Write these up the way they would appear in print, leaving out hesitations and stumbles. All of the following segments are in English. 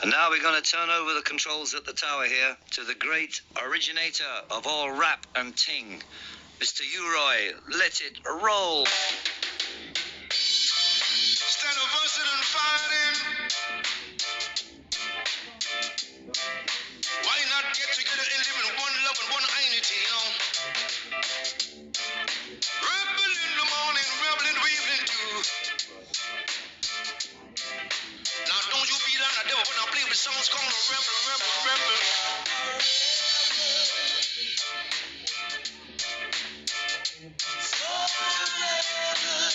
And now we're going to turn over the controls at the tower here to the great originator of all rap and ting, Mr. Uroy. Let it roll. Instead of fussing and fighting, why not get together and live in one love and one unity, you know? Rebel in the morning, rebel in the evening too. Now don't you be like the devil when I play with songs called rebel, rebel, rebel.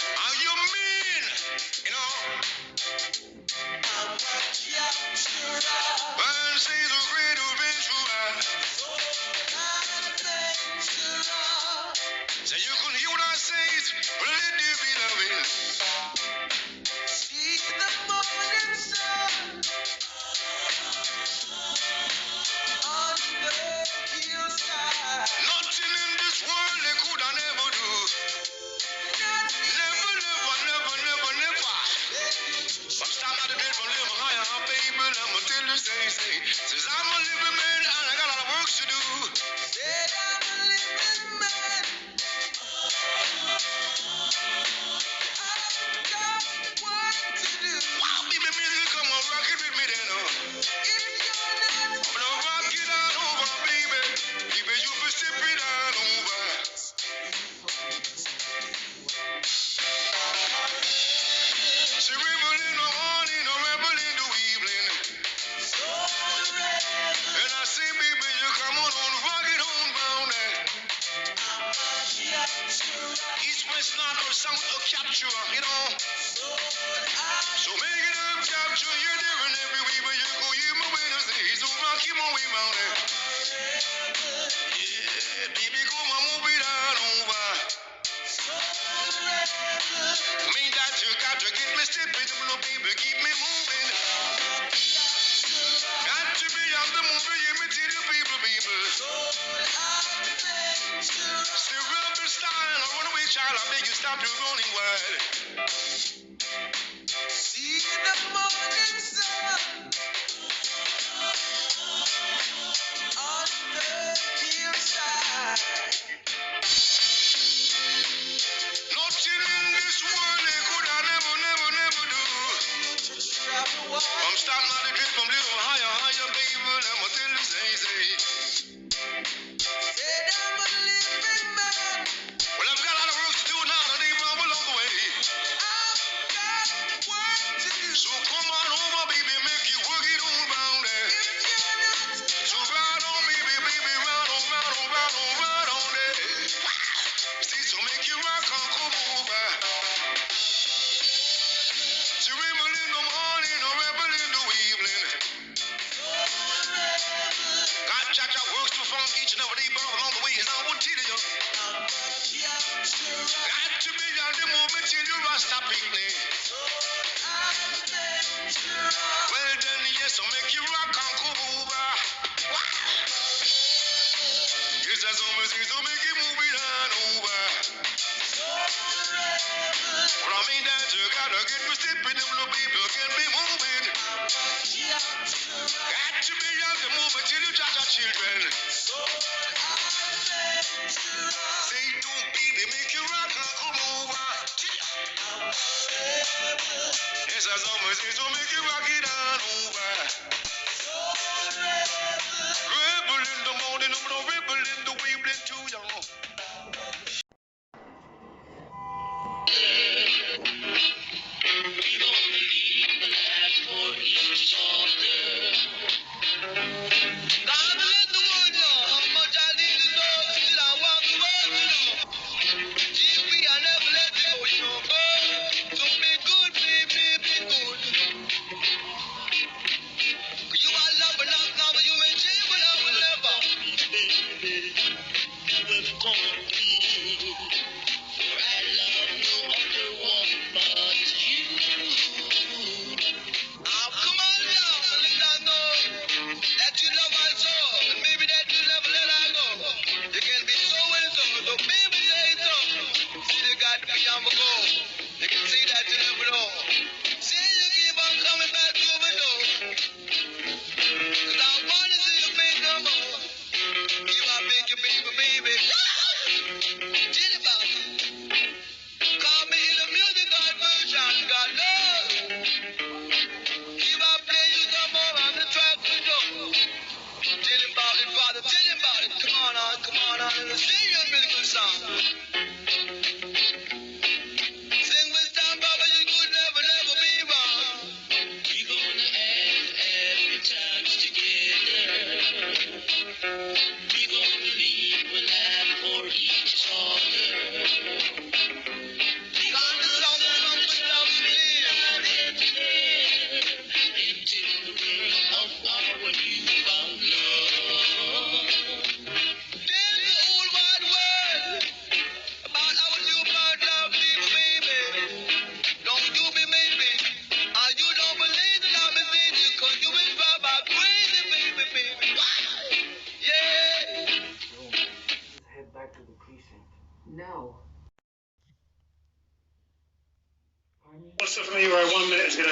Are you mean, you know? Man says a great adventure. So you can hear what I say, but let it be loving. See the morning sun on the hillside. Nothing in this world they could I never do. Never, never, never, never, never. I'm stopping at the bed from living higher, baby. I'ma tell you, say. Says I'm a living man and I got a lot of work to do. Said I'm a living man. I've got work to do. Wow, baby, music, come on, rock it with me then. If you're not, I'm gonna rock it on over, baby. Baby, you can step it on over. She rebel in the morning, a rebel in the evening. And I say, baby, you come on, rock it on down there. East, west, north, or south, or capture, you know. So make it up, capture, you're different every way, but you go, you my way to say, so rock him away down there. Yeah, baby, go, my move it on over. Mean that you got to get me stepping, little baby, keep me moving. Got to be on the move, you me tell you people. Still rebel style, run away child, I beg you stop your running wild. See the morning sun on the hillside. Nothing in this world they could I never, never, never do. I'm starting out the drip, I'm living higher, baby. I'ma tell you, say. Said I'm a living man. Well, I've got a lot of work to do now, and they rumble along the way. I've got work to do. So come on over, baby, make you work it on down there. So ride on, baby, ride on there. See, so make you rock on, come over. So rebel in the morning, or rebel in the evening. God, Cha-Cha works to perform each and every day, but along the way is not what to you. Got to be on the moment till you rasta picnic. Well then, yes, I'll make you rock and come over. Yes, that's almost so make you move it on over. But I mean that you gotta get me stepping, them little people can be moving. Got to be on the moment till you judge our children. Say don't baby, make you rock and come over. Yes, as almost so make you rock it on over. Rebel in the morning, I'm gonna rebel in the evening too, y'all. We gonna leave with that for each other. We gonna love and live into the world of our newfound love. Tell the whole wide world about our newfound love, baby. Don't you be maybe, and you don't believe that I'm a baby, 'cause you will drive my crazy, baby. Wow. Yeah. Let's head back to the precinct. No. What's up for me, right? 1 minute is gonna.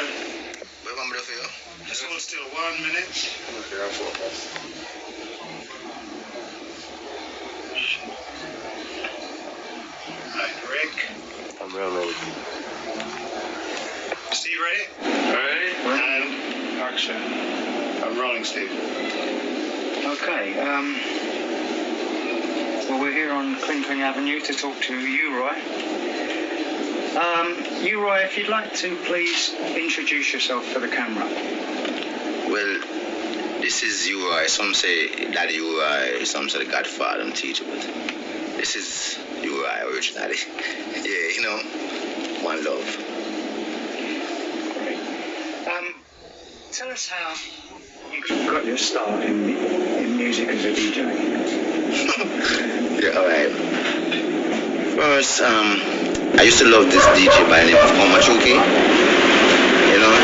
Where am I for you? Just hold still. 1 minute. Okay, I'll focus. Right, Rick. I'm ready. Steve, ready? Ready? And action. I'm rolling, Steve. Okay, well, we're here on Clinton Avenue to talk to you, Roy. You, Roy, if you'd like to please introduce yourself for the camera. Well, this is Uri. Some say Daddy Uri, some say the Godfather and teacher, but this is Uri originally. Yeah, you know, one love. Great. Tell us how you got your start in music as a DJ. Yeah, alright. First, I used to love this DJ by the name of Komachuki. You know?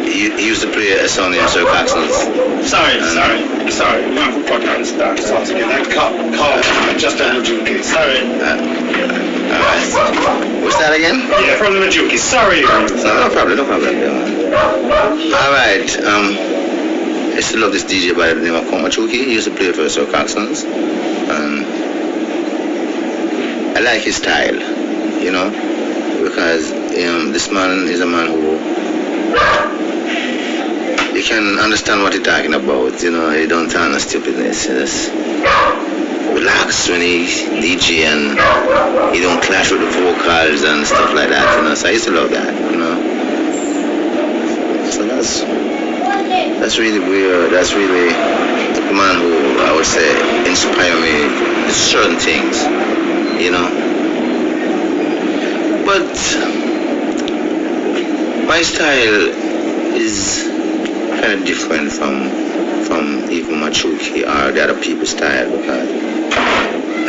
He used to play a song named Sir Coxon's. Sorry. We have to put down start songs again. That call just a Majuki. Sorry. Alright. What's that again? Yeah, from the Majuki. Sorry. No problem. Alright, I used to love this DJ by the name of Komachuki. He used to play for Sir Coxon's. I like his style, you know, because this man is a man who you can understand what he's talking about, you know. He don't turn on stupidness. He just relax when he DJ and he don't clash with the vocals and stuff like that, you know. So I used to love that, you know. So that's really weird. That's really the man who I would say inspire me with certain things, you know. But my style is kind of different from even Machuki or the other people's style, because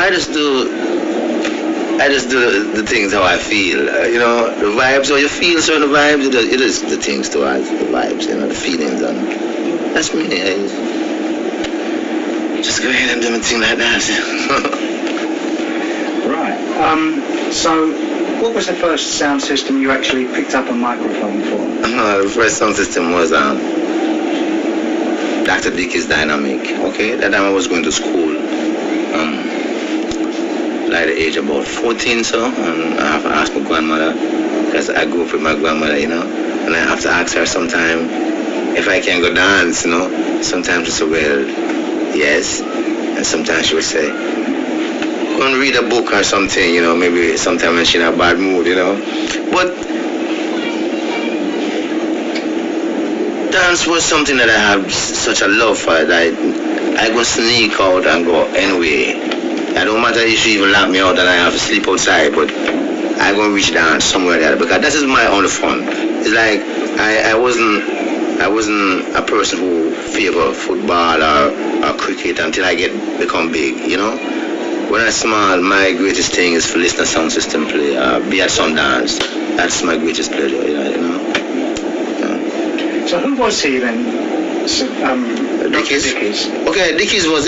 I just do the things how I feel, you know, the vibes, how you feel certain vibes, it is the things towards the vibes, you know, the feelings, and that's me. I just go ahead and do my thing like that. Right. So, what was the first sound system you actually picked up a microphone for? The first sound system was Dr. Dickey's Dynamic. Okay, that time I was going to school. Like the age about 14, so, and I have to ask my grandmother, because I grew up with my grandmother, you know, and I have to ask her sometime if I can go dance, you know. Sometimes she said, well, yes, and sometimes she would say, go and read a book or something, you know, maybe sometime when she's in a bad mood, you know. But dance was something that I have such a love for that I go sneak out and go anyway. It don't matter if you even lock me out and I have to sleep outside, but I go reach down somewhere there, because that is my only fun. It's like I wasn't a person who favor football or cricket until I become big, you know. When I'm small, my greatest thing is to listen to sound system play, be at some dance. That's my greatest pleasure, you know. Yeah. So who was he then? Dickey's? Dickey's. Okay, Dickey's was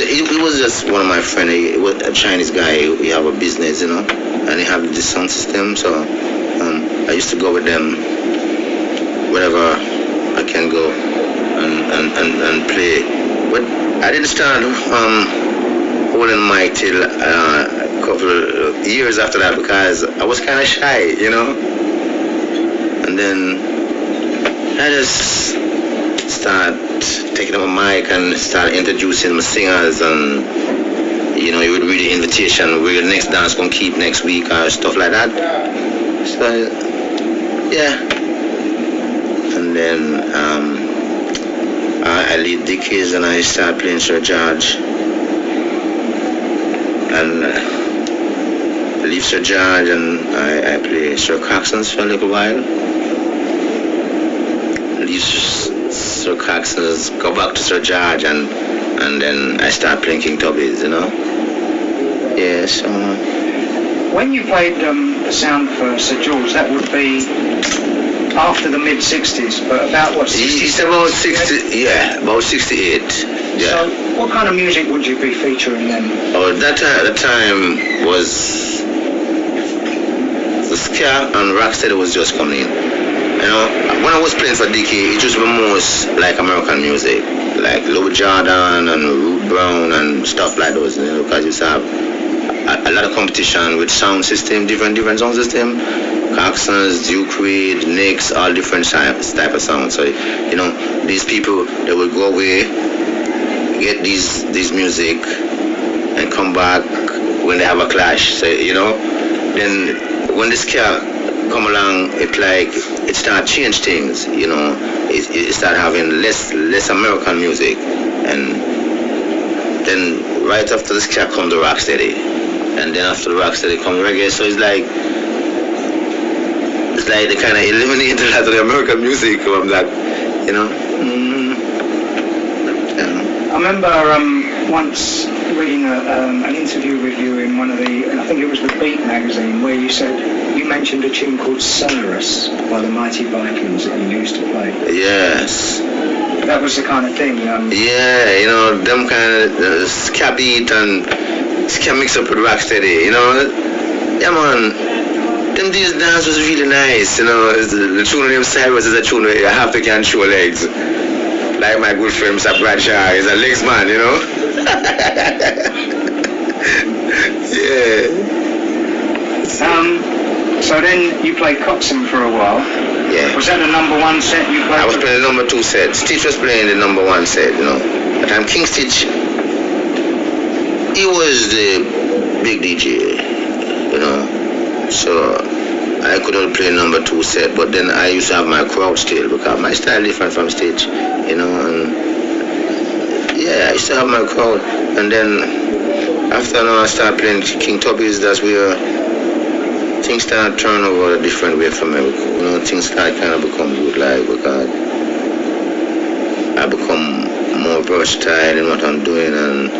just one of my friends. He was a Chinese guy. We have a business, you know, and he had this sound system. So I used to go with them whenever I can go and play. But I didn't start holding the mic till a couple of years after that, because I was kind of shy, you know. And then I just start taking up a mic and start introducing my singers, and you know, you would read the invitation where the next dance gonna keep next week or stuff like that. So yeah, and then I leave Dickies and I start playing Sir George. And leave Sir George and I play Sir Coxson's for a little while. Leave Sir Coxson's, go back to Sir George, and then I start playing King Tubby's, you know. Yeah, so. When you played the sound for Sir George, that would be after the mid-60s, but about what, 60s? It's about 60, yeah, about 68, yeah. So what kind of music would you be featuring then? Oh, that time was the ska and rocksteady was just coming in. You know, when I was playing for Dickie, it just was most like American music, like Louis Jordan and Ruth Brown and stuff like those, you know, because you have a lot of competition with sound system, different sound system, Coxson's, Duke Reid, Nicks, all different type of sounds. So, you know, these people, they will go away, get these music, and come back when they have a clash. So, you know, then when the ska come along, it start change things, you know. It start having less American music, and then right after the ska comes the rocksteady, and then after the rocksteady comes reggae. So it's like they kind of eliminate a lot of the American music from that, you know. I remember once reading an interview with you in one of the, I think it was the Beat magazine, where you said you mentioned a tune called Sonorous by the Mighty Vikings that you used to play. Yes. That was the kind of thing. Yeah, you know, them kind of ska beat and ska mix up with rocksteady, you know. Yeah, man. Them these dance was really nice, you know. The tune of them Cyrus is a tune where you have to control legs. Like my good friend Mr. Bradshaw is a legs man, you know. Yeah. So then you played Coxsone for a while. Yeah. Was that the number one set you played? I was playing the number 2 set. Stitch was playing the number 1 set, you know. But King Stitch, he was the big DJ, you know. So I couldn't play number 2 set, but then I used to have my crowd still because my style different from Stitch, you know. And yeah, I used to have my crowd. And then after I started playing King Tubby's, that's where things start turning over a different way for me. You know, things start kind of become good, like, because I become more versatile in what I'm doing, and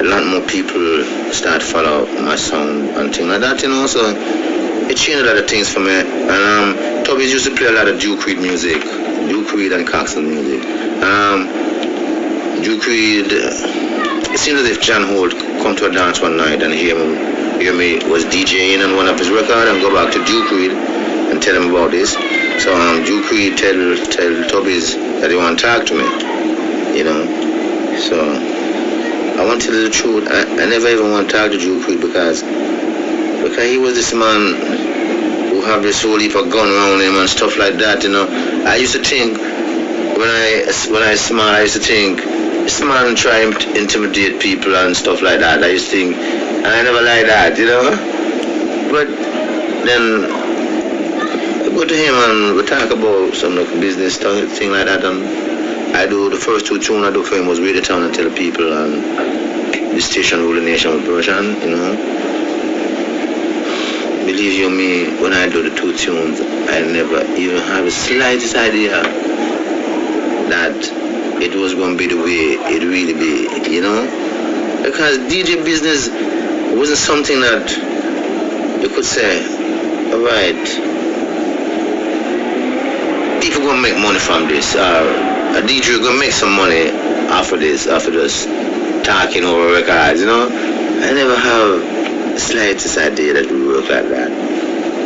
a lot more people start follow my sound and things like that, you know. So it changed a lot of things for me. And Tubby's used to play a lot of Duke Reid music, Duke Reid and Coxsone music. Duke Reid, it seems as if John Holt come to a dance one night and hear me was DJing on one of his records, and go back to Duke Reid and tell him about this. So Duke Reid tell Tubby's that he want to talk to me, you know. So I want to tell you the truth, I never even want to talk to Duke Reid because he was this man who have this whole heap of gun around him and stuff like that, you know. I used to think when I smile, I used to think this man try to intimidate people and stuff like that. I used to think, and I never like that, you know. But then I go to him and we talk about some like business stuff, thing like that, and I do the first 2 tunes I do for him was Radio Town and Tell the People and the Station Rule the Nation with Persian, you know. Believe you me, when I do the 2 tunes, I never even have the slightest idea that it was going to be the way it really be, you know. Because DJ business wasn't something that you could say, all right, people going to make money from this. A DJ going to make some money after this, after just talking over records, you know. I never have the slightest idea that it would work like that.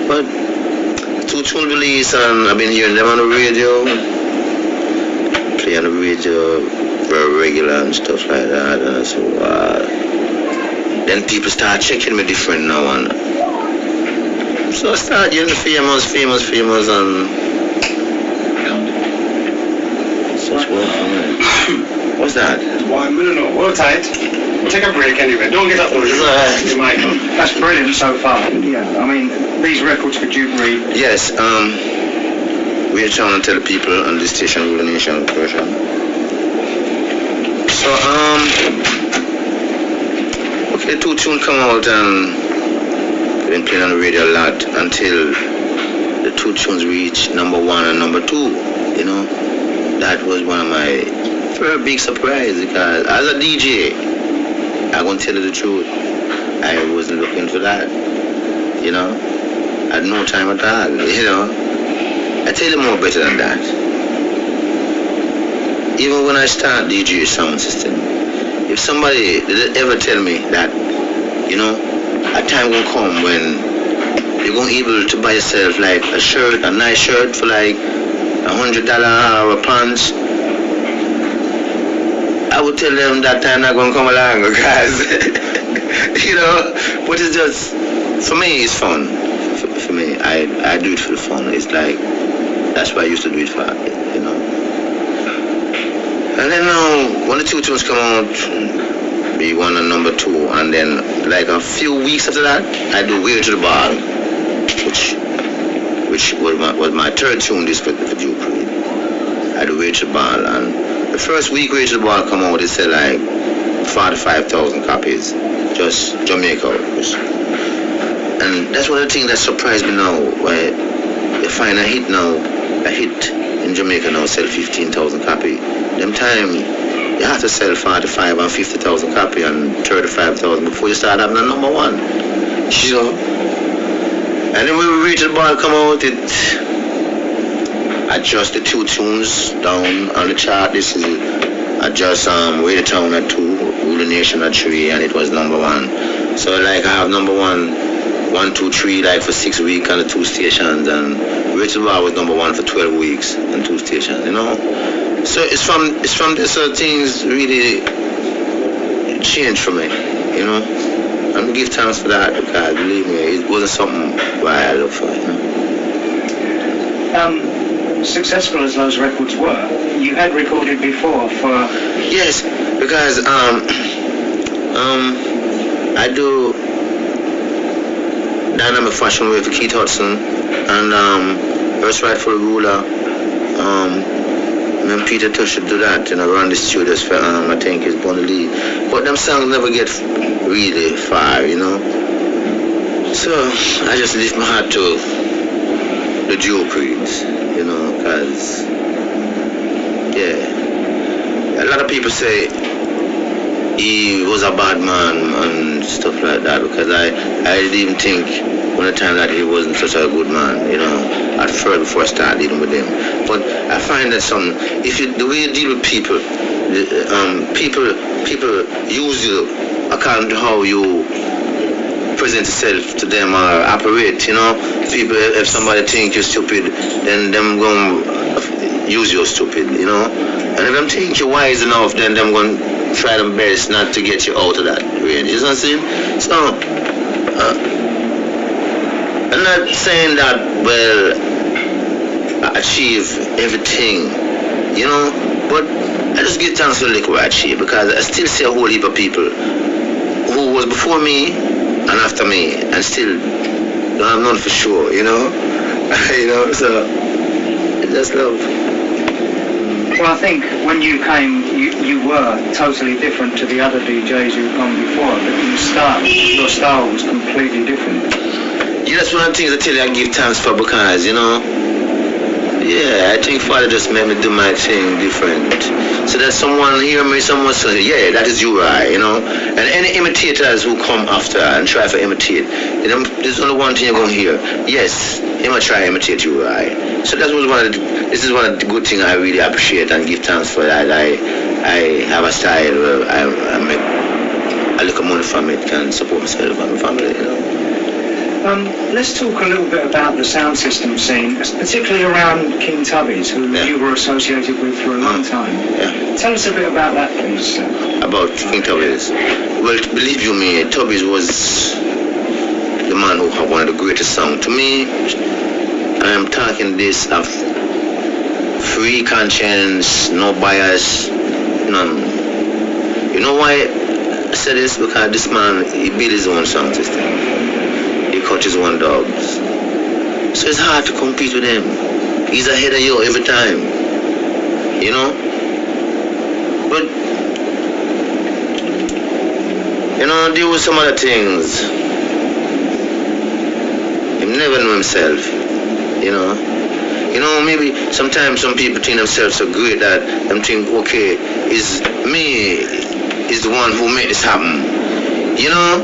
But 2 tunes released, and I've been hearing them on the radio, play on the radio very regular and stuff like that. And so then people start checking me different now, and so I start getting famous, and such work for me. What's that? Well, I don't know. Hold tight. We'll take a break anyway. Don't get up those. Michael. That's brilliant so far. Yeah, I mean, these records for Duke Reid. Yes. reach out and tell the people on this station, Rule the Nation version. So, okay, 2 tunes come out and been playing on the radio a lot until the 2 tunes reach number 1 and number 2, you know. That was one of my very big surprise because as a DJ, I'm going to tell you the truth, I wasn't looking for that, you know. I had no time at all, you know. I tell you more better than that. Even when I start DJ sound system, if somebody did ever tell me that, you know, a time will come when you're going to be able to buy yourself like a shirt, a nice shirt for like $100 or a pants, I would tell them that time not going to come along because, you know, but it's just, for me it's fun. For me, I do it for the fun. It's like, that's why I used to do it for, you know. And then now, when the 2 tunes come out, be 1 and number 2, and then like a few weeks after that, I do Way to the Ball, which was my 3rd tune this for Duke Reed. I do Way to the Ball, and the first week Way to the Ball come out, it said like 45,000 copies, just Jamaica. And that's one of the things that surprised me now, where you find a hit in Jamaica now sell 15,000 copies. Them time, you have to sell 45 and 50,000 copies and 35,000 before you start having a number 1. You know? And then when we reach the ball come out, it adjust the 2 tunes down on the chart. This is adjust Way to Town at 2, Rule the Nation at 3, and it was number 1. So like I have number 1, 1, 2, 3 like for 6 weeks on the 2 stations, and Way to the Ball was number 1 for 12 weeks on 2 stations, you know. So it's from this sort of things really changed for me, you know. And I give thanks for that because believe me, it wasn't something why I look for, you know. Successful as those records were, you had recorded before for... Yes, because I do Dynamic Fashion Wave for Keith Hudson and First Rightful Ruler. And Peter Tush should do that, you know, around the studios for I think it's Bonnie Lee. But them songs never get really far, you know. So I just lift my hat to the Duke Reeds, you know, because yeah, a lot of people say he was a bad man and stuff like that, because I didn't even think one of the time that he wasn't such a good man, you know, at first before I started dealing with him. But I find that the way you deal with people, people use you according to how you present yourself to them or operate, you know. People, if somebody think you're stupid, then them gonna use you stupid, you know. And if them think you're wise enough, then them gonna try their best not to get you out of that range. You know what I'm saying? So I'm not saying that, well, I achieve everything, you know, but I just give thanks for the little I achieve, because I still see a whole heap of people who was before me and after me and still don't have none for sure, you know. You know, so it's just love. Well, I think when you came, you were totally different to the other DJs who'd gone before, but your style was completely different. Yeah, that's one of the things I tell you I give thanks for, because, you know, yeah, I think Father just made me do my thing different. So that someone hear me, someone say, yeah, that is you, right, you know. And any imitators who come after and try to imitate, you know, there's only one thing you're going to hear. Yes, he might try to imitate you, right. So this is one of the good things I really appreciate and give thanks for. That I have a style where I make a little money from it, can support myself and my family, you know. Let's talk a little bit about the sound system scene, particularly around King Tubby's, who you were associated with for a long time. Yeah. Tell us a bit about that, please. About King Tubby's. Well, believe you me, Tubby's was the man who had one of the greatest songs. To me, I am talking this of free conscience, no bias, none. You know why I say this? Because this man, he built his own sound system. He cut his own dogs. So it's hard to compete with him. he's ahead of you every time. You know? But, you know, there were some other things. He never knew himself, you know? You know, maybe sometimes some people think themselves so great that them think, okay, is me is the one who made this happen. You know?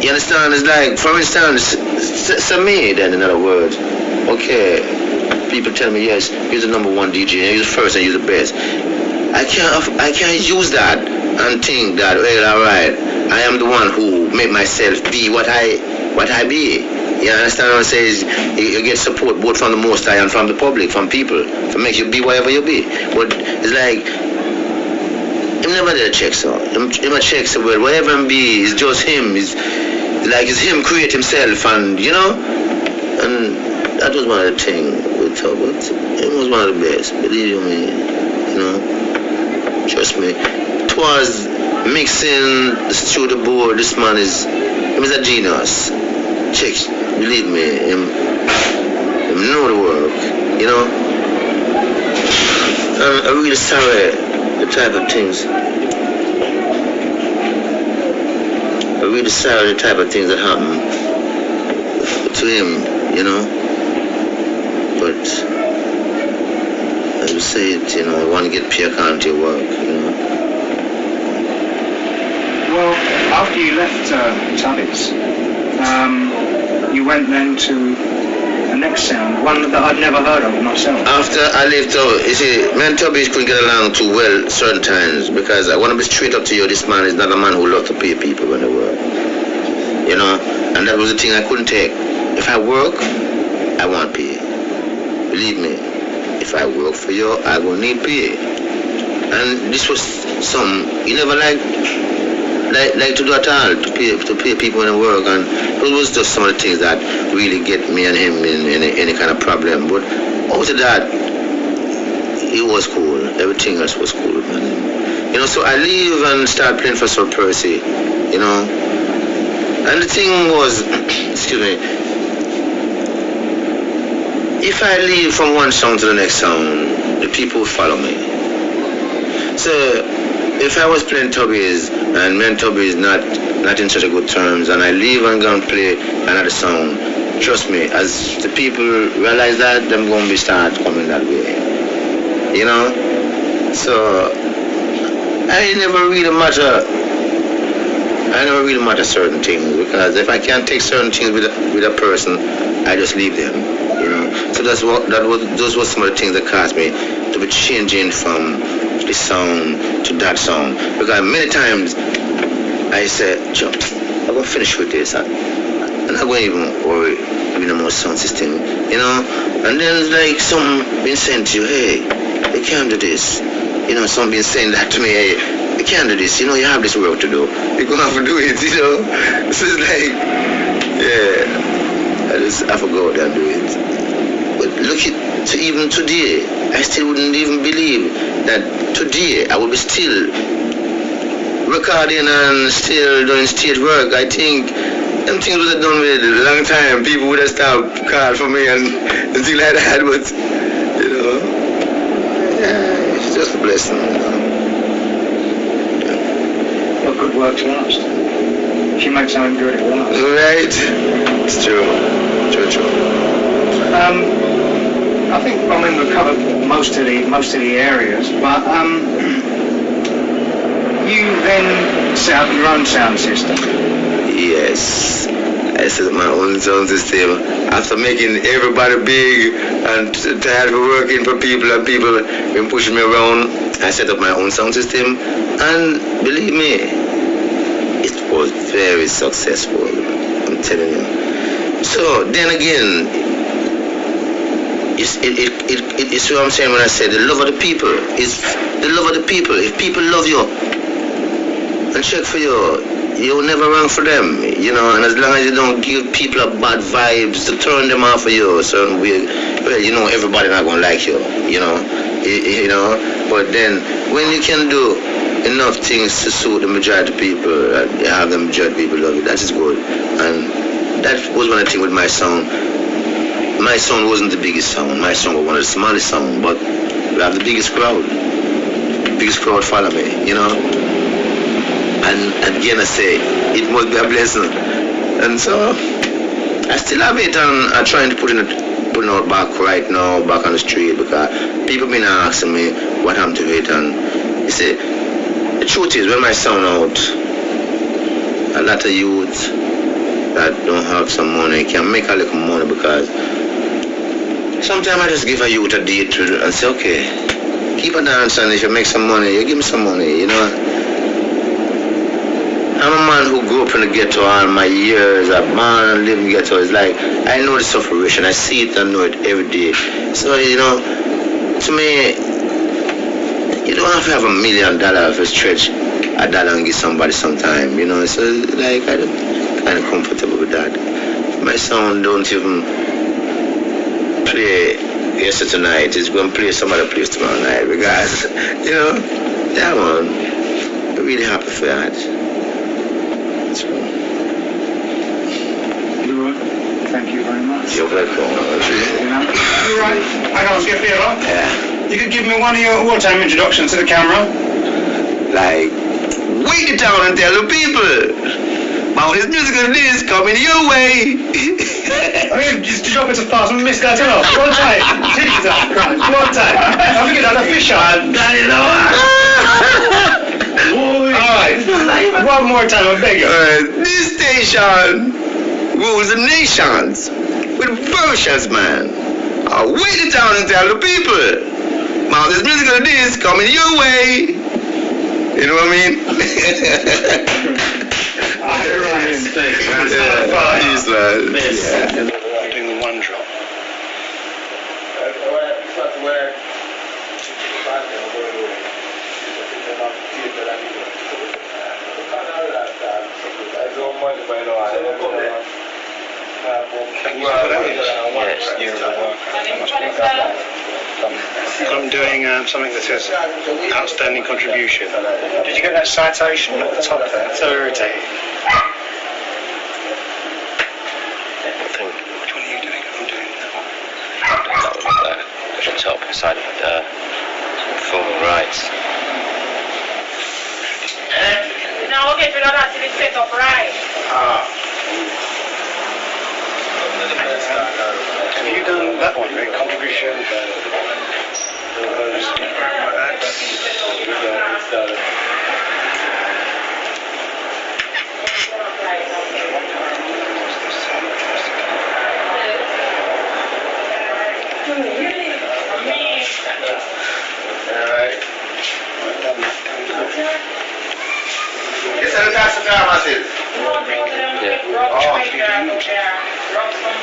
You understand? It's like, for instance, so me then, in other words, okay, people tell me, yes, you're the number one DJ, you're the first and you're the best. I can't use that and think that, well, alright, I am the one who made myself be what I be. You understand what I'm saying? You get support both from the Most High and from the public, from people, to make you be whatever you be. But it's like, him never did a check, so. Him a check, so, well, whatever him be, it's just him. It's like it's him create himself, and, you know? And that was one of the things with Tubby. It was one of the best, believe you me, you know? Trust me. It was mixing through the board. This man is a genius. Check, believe me, him know the work, you know. I'm really sorry the type of things. I'm really sorry the type of things that happen to him, you know. But as you say it, you know, I want to get pure account to your work, you know. Well, after you left Tubby's, you went then to the next sound, one that I'd never heard of myself. After I left, you see, me and Tubby couldn't get along too well certain times because I want to be straight up to you, this man is not a man who loves to pay people when they work. You know, and that was the thing I couldn't take. If I work, I want pay. Believe me, if I work for you, I will need pay. And this was something you never like to do at all, to pay people in work, and it was just some of the things that really get me and him in any kind of problem. But after that, it was cool. Everything else was cool, man. You know, so I leave and start playing for Sir Percy, you know. And the thing was, excuse me, if I leave from one sound to the next sound, the people follow me. So if I was playing Tubby's and me and Tubby is not in such a good terms, and I leave and go and play another song, trust me, as the people realize that, them going to start coming that way, you know. So I never really matter certain things, because if I can't take certain things with a person, I just leave them, you know. So those were some of the things that caused me to be changing from this song to that song, because many times I said, Joe, I'm gonna finish with this, and I'm gonna even worry with the more sound system, you know. And then it's like something being saying to you, hey, you can't do this, you know. Something being saying that to me, hey, you can't do this, you know, you have this work to do, you're gonna have to do it, you know. So it's like, yeah, I have to go out there and do it. But look at, to even today, I still wouldn't even believe that today I would be still recording and still doing stage work. I think them things would have done with a long time. People would have stopped calling for me and things like that. But, you know, yeah, it's just a blessing, you know. Yeah. Well, good work to last. If you make something good, it lasts. Right. It's true. True. I think, I mean, we've covered most of the areas, but you then set up your own sound system. Yes, I set up my own sound system after making everybody big and tired of working for people and people been pushing me around. I set up my own sound system, and believe me, it was very successful. I'm telling you. So then again, it's what I'm saying when I say the love of the people. It's the love of the people. If people love you and check for you, you'll never run for them, you know. And as long as you don't give people a bad vibes to turn them off of you, so well, you know, everybody not gonna like you, you know. You know. But then when you can do enough things to suit the majority of people, have the majority of people love you, that is good. And that was one thing with my song. my sound wasn't the biggest sound. My sound was one of the smallest sound, but we have the biggest crowd. Biggest crowd follow me, you know. And again I say, it must be a blessing. And so I still have it, and I'm trying to put it out back right now, back on the street, because people been asking me what happened to it, and you see, the truth is, when my sound out, a lot of youth that don't have some money can make a little money, because sometimes I just give a youth a date and say, okay, keep a dance, and if you make some money, you give me some money, you know. I'm a man who grew up in the ghetto all my years. I'm born and live in the ghetto. It's like, I know the sufferation. I see it and know it every day. So, you know, to me, you don't have to have $1 million to stretch a dollar and give somebody sometime, you know. So, like, I'm kind of comfortable with that. My son don't even play yesterday tonight. He's going to play some other place tomorrow night because, you know, yeah, man, I'm really happy for that. Thank you very much. You're welcome. You're right. I can ask you a favour. Yeah. You could give me one of your wartime introductions to the camera. Like, wait it down and tell the people about this musical disc coming your way. I mean, just to drop it so fast and miss that off. One time. Take it up, right. One time. I think that's a fish on. Alright. One more time, I beg you. This station rules the nations with versions, man. I'll wait it down and tell the people about this musical disc coming your way. You know what I mean? I'm doing the one drop. I'm doing something that says outstanding contribution. Did you get that citation at the top there? So irritating. Which one are you doing? I'm doing That one up there, at the top, beside performing rights. No, okay, but that's it set up right. Have you done that one, right? Contribution?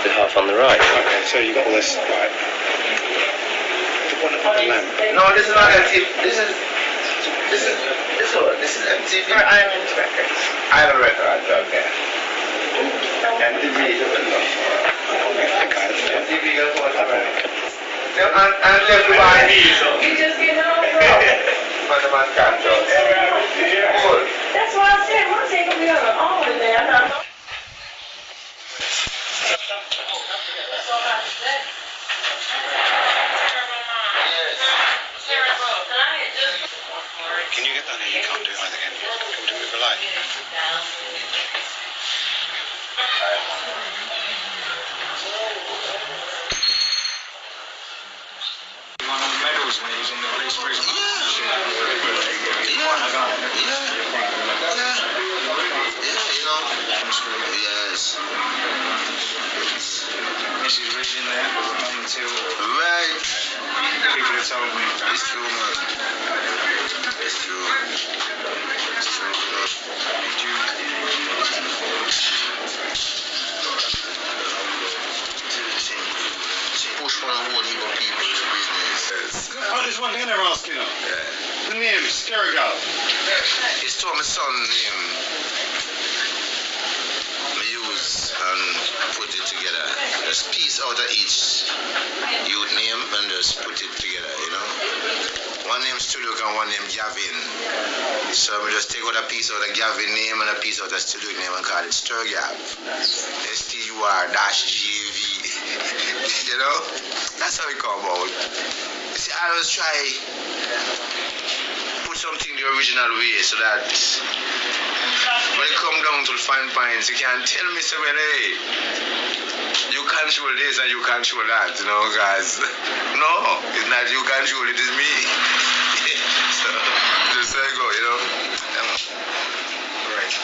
The half on the right. Okay, so you got all this right. The one above the lamp. No, this is not MTV. This is MTV. Or Island Records. Island Records, okay. MTV. MTV is what and left behind. You just get home, bro. Man can't just. That's why I said, one thing will be on all of there. I'm not. Can you get that in? You can't do it either, can you? Can we move a light? One of the medals when he was on the police prison. Yes. This is reading there until Right. people have told me. It's true, man. It's true. It's true, man. Did you? Push for a whole heap of people in the business. Oh, there's one thing they're asking of. Yeah. The name, Sterigol. It's to my son name. I use and put it together. Just piece out of each youth name and just put it together, you know. One name Studio and one name Gavin. So I just take out a piece out of Gavin name and a piece out of Studio name and call it Sturgav. STUR-GAV. You know? That's how it come about. You see, I always try put something the original way so that when it come down to the fine points, you can tell me, say, well, hey, you control this and you control that, you know, guys. No, it's not you control, it is me. So, just so you go, you know. Right.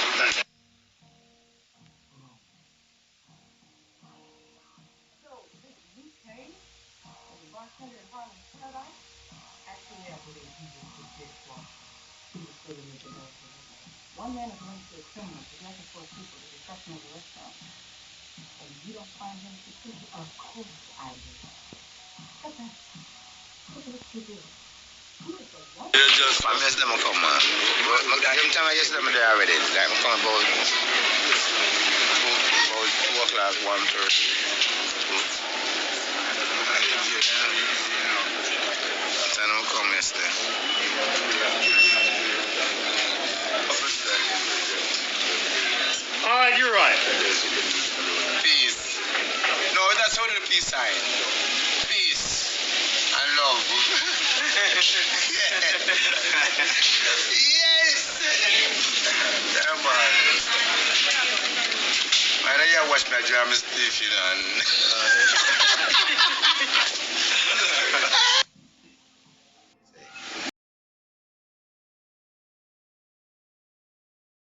One man is linked to a criminal possessing 4 people to destruction of the restaurant. And you don't find him suspicious? Of course I do. But that's look at what you do. I miss them come, man. Every time I get them there already. Like I'm coming about 2 o'clock, 1:30. Time I'm come yesterday. Alright, you're right. Peace. No, that's only the peace sign. Peace and love. Yes. Yeah, man. Man, I watch my drama Steve, you know.